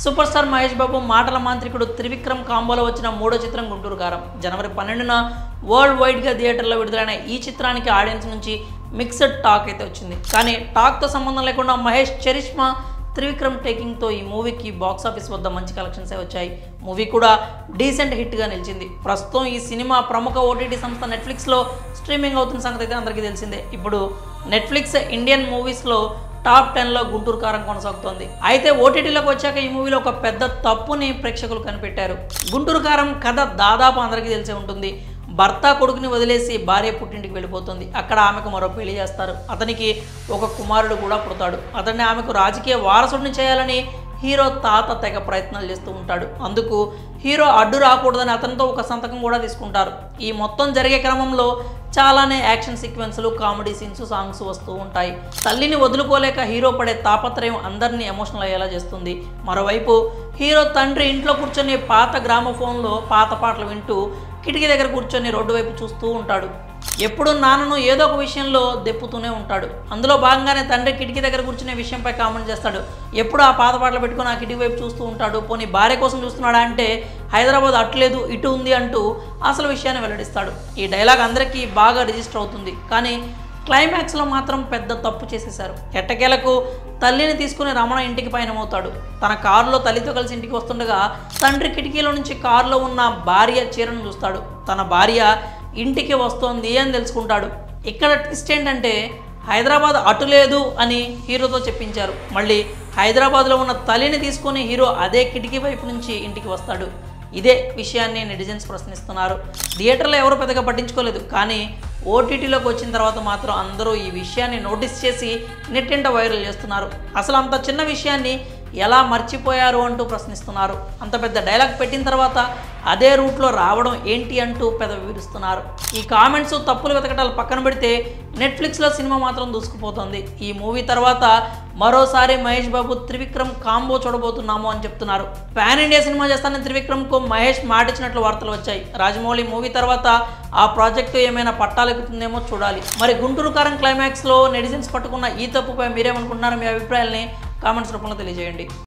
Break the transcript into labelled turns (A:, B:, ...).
A: Super star Mahesh Babu మాటల మాంత్రికుడు త్రివిక్రమ్ కాంబోలో వచ్చిన మూడో చిత్రం గుంటూరు కారం. జనవరి 12న వరల్డ్ వైడ్గా థియేటర్లో విడుదలైన ఈ చిత్రానికి ఆడియన్స్ నుంచి మిక్స్డ్ టాక్ అయితే వచ్చింది. కానీ టాక్తో సంబంధం లేకుండా మహేష్ చరిష్మా త్రివిక్రమ్ టేకింగ్తో ఈ మూవీకి బాక్సాఫీస్ వద్ద మంచి కలెక్షన్సే వచ్చాయి. మూవీ కూడా డీసెంట్ హిట్గా నిలిచింది. ప్రస్తుతం ఈ సినిమా ప్రముఖ ఓటీటీ సంస్థ నెట్ఫ్లిక్స్లో స్ట్రీమింగ్ అవుతున్న సంగతి అయితే అందరికీ తెలిసిందే. ఇప్పుడు నెట్ఫ్లిక్స్ ఇండియన్ మూవీస్లో టాప్ 10లో గుంటూరు కారం కొనసాగుతోంది. అయితే ఓటీటీలోకి వచ్చాక ఈ మూవీలో ఒక పెద్ద తప్పుని ప్రేక్షకులు కనిపెట్టారు. గుంటూరు కారం కథ దాదాపు అందరికీ తెలిసే ఉంటుంది. భర్త కొడుకుని వదిలేసి భార్య పుట్టింటికి వెళ్ళిపోతుంది. అక్కడ ఆమెకు మరో పెళ్లి చేస్తారు. అతనికి ఒక కుమారుడు కూడా పుడతాడు. అతన్ని ఆమెకు రాజకీయ వారసుడిని చేయాలని హీరో తాత తెగ ప్రయత్నాలు చేస్తూ ఉంటాడు. అందుకు హీరో అడ్డు రాకూడదని అతనితో ఒక సంతకం కూడా తీసుకుంటారు. ఈ మొత్తం జరిగే క్రమంలో చాలానే యాక్షన్ సీక్వెన్స్లు, కామెడీ సీన్స్, సాంగ్స్ వస్తూ ఉంటాయి. తల్లిని వదులుకోలేక హీరో పడే తాపత్రయం అందరినీ ఎమోషనల్ అయ్యేలా చేస్తుంది. మరోవైపు హీరో తండ్రి ఇంట్లో కూర్చొని పాత గ్రామోఫోన్లో పాత పాటలు వింటూ కిటికీ దగ్గర కూర్చొని రోడ్డు వైపు చూస్తూ ఉంటాడు. ఎప్పుడు నాన్నను ఏదో ఒక విషయంలో దెప్పుతూనే ఉంటాడు. అందులో భాగంగానే తండ్రి కిటికీ దగ్గర కూర్చునే విషయంపై కామెంట్ చేస్తాడు. ఎప్పుడు ఆ పాత పాటలు పెట్టుకుని ఆ కిటికీ వైపు చూస్తూ ఉంటాడు. పోనీ భార్య కోసం చూస్తున్నాడా అంటే హైదరాబాద్ అట్లేదు ఇటు ఉంది అంటూ అసలు విషయాన్ని వెల్లడిస్తాడు. ఈ డైలాగ్ అందరికీ బాగా రిజిస్టర్ అవుతుంది. కానీ క్లైమాక్స్లో మాత్రం పెద్ద తప్పు చేసేశారు. ఎట్టకేలకు తల్లిని తీసుకుని రమణ ఇంటికి పయనమవుతాడు. తన కారులో తల్లితో కలిసి ఇంటికి వస్తుండగా తండ్రి కిటికీలో నుంచి కారులో ఉన్న భార్య చీరను చూస్తాడు. తన భార్య ఇంటికి వస్తోంది అని తెలుసుకుంటాడు. ఇక్కడ ట్విస్ట్ ఏంటంటే హైదరాబాద్ అటు లేదు అని హీరోతో చెప్పించారు. మళ్ళీ హైదరాబాద్లో ఉన్న తల్లిని తీసుకొని హీరో అదే కిటికీ వైపు నుంచి ఇంటికి వస్తాడు. ఇదే విషయాన్ని నెటిజన్స్ ప్రశ్నిస్తున్నారు. థియేటర్లో ఎవరు పెద్దగా పట్టించుకోలేదు. కానీ ఓటీటీలోకి వచ్చిన తర్వాత మాత్రం అందరూ ఈ విషయాన్ని నోటీస్ చేసి నెట్టింట వైరల్ చేస్తున్నారు. అసలు అంత చిన్న విషయాన్ని ఎలా మర్చిపోయారు అంటూ ప్రశ్నిస్తున్నారు. అంత పెద్ద డైలాగ్ పెట్టిన తర్వాత అదే రూట్లో రావడం ఏంటి అంటూ పెదవి విరుస్తున్నారు. ఈ కామెంట్స్, తప్పులు వెతకటాలు పక్కన పెడితే నెట్ఫ్లిక్స్లో సినిమా మాత్రం దూసుకుపోతుంది. ఈ మూవీ తర్వాత మరోసారి మహేష్ బాబు త్రివిక్రమ్ కాంబో చూడబోతున్నాము అని చెప్తున్నారు. పాన్ ఇండియా సినిమా చేస్తానని త్రివిక్రమ్కు మహేష్ మాటిచ్చినట్లు వార్తలు వచ్చాయి. రాజమౌళి మూవీ తర్వాత ఆ ప్రాజెక్టు ఏమైనా పట్టాలెక్కుతుందేమో చూడాలి. మరి గుంటూరు కారం క్లైమాక్స్లో నెటిజన్స్ పట్టుకున్న ఈ తప్పుపై మీరేమనుకుంటున్నారో మీ అభిప్రాయాల్ని కామెంట్స్ రూపంలో తెలియజేయండి.